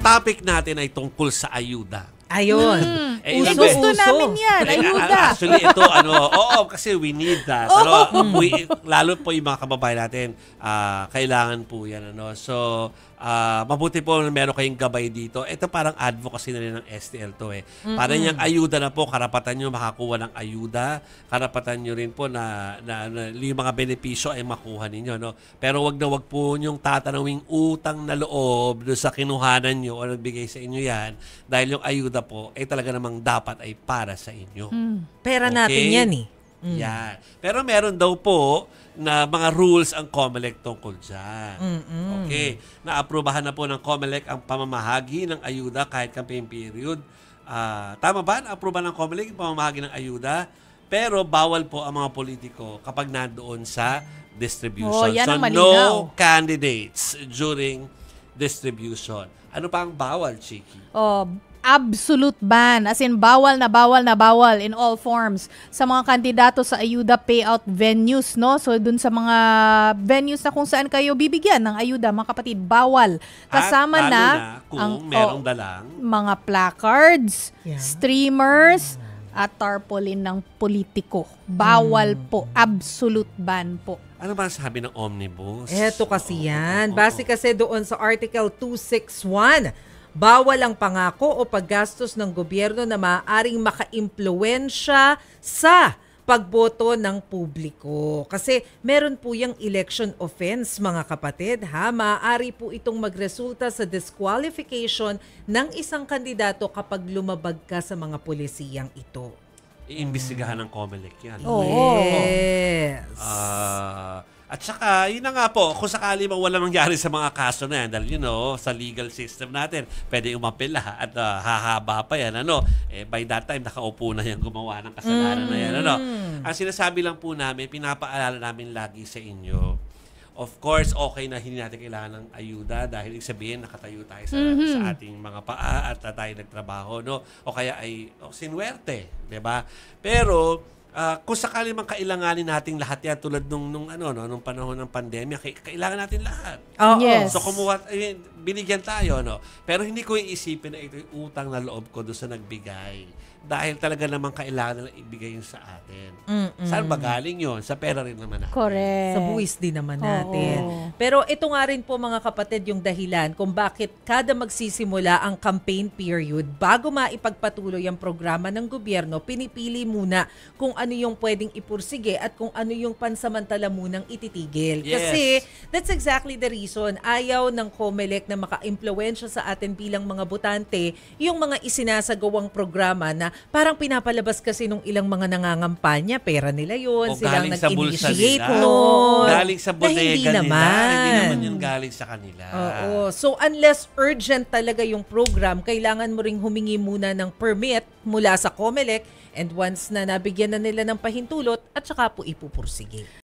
topic natin ay tungkol sa ayuda. Ayun. Gusto namin yan, ayuda. Actually, ito, kasi we need that. Lalo po yung mga kababayan natin, kailangan po yan. So, mabuti po na meron kayong gabay dito. Ito parang advocacy na rin ng STL to eh. Parang yung ayuda na po, karapatan nyo makakuha ng ayuda, karapatan nyo rin po na yung mga benepisyo ay makuha ninyo. No? Pero wag po yung tatanawing utang na loob doon sa kinuhanan nyo o nagbigay sa inyo yan dahil yung ayuda po ay talaga namang dapat ay para sa inyo. Pera natin yan eh. Yan. Pero meron daw po na mga rules ang COMELEC tungkol dyan. Okay. Naaprubahan na po ng COMELEC ang pamamahagi ng ayuda kahit campaign period. Tama ba? Naaprubahan ng COMELEC ang pamamahagi ng ayuda, pero bawal po ang mga politiko kapag nandoon sa distribution. Yan So, ang no candidates during distribution. Ano pa ang bawal, Chiki? Absolute ban. As in, bawal na bawal in all forms sa mga kandidato sa ayuda payout venues, no? So, dun sa mga venues na kung saan kayo bibigyan ng ayuda, mga kapatid, bawal. Kasama At na kung merong dalang mga placards, streamers, at tarpaulin ng politiko. Bawal po. Absolute ban po. Ano ba sabi ng Omnibus? Eto kasi yan. Base kasi doon sa Article 261, bawal ang pangako o paggastos ng gobyerno na maaaring makaimpluwensya sa pagboto ng publiko. Kasi meron po yung election offense, mga kapatid. Maaari po itong magresulta sa disqualification ng isang kandidato kapag lumabag ka sa mga pulisiyang ito. Iimbestigahan ng COMELEC yan. Yes. At saka, yun na nga po, kung sakali wala mangyari sa mga kaso na yan, dahil sa legal system natin, pwede umapela at hahaba pa yan. By that time, nakaupo na yan gumawa ng kasalanan na yan. Ang sinasabi lang po namin, pinapaalala namin lagi sa inyo, of course, okay na hindi natin kailangan ng ayuda dahil ibig sabihin nakatayo tayo sa ating mga paa at tayo nagtrabaho, no? O kaya ay sinwerte, 'di ba? Pero kung sakali man kailanganin nating lahat yan tulad nung panahon ng pandemya, kailangan natin lahat. Yes. So binigyan tayo, no? Pero hindi ko iisipin na ito yung utang na loob ko doon sa nagbigay. Dahil talaga naman kailangan nila ibigay yun sa atin. Saan ba galing yun? Sa pera rin naman natin. Correct. Sa buwis din naman natin. Pero ito nga rin po, mga kapatid, yung dahilan kung bakit kada magsisimula ang campaign period, bago maipagpatuloy ang programa ng gobyerno, pinipili muna kung ano yung pwedeng ipursige at kung ano yung pansamantala munang ititigil. Yes. Kasi that's exactly the reason. Ayaw ng COMELEC na maka-impluwensya sa atin bilang mga botante yung mga isinasagawang programa na parang pinapalabas kasi nung ilang mga nangangampanya, pera nila yun, silang nag-initiate nun. Galing sa bodega nila. Hindi naman yun galing sa kanila. Oo. So unless urgent talaga yung program, kailangan mo ring humingi muna ng permit mula sa COMELEC, and once na nabigyan na nila ng pahintulot, at saka po ipupursige.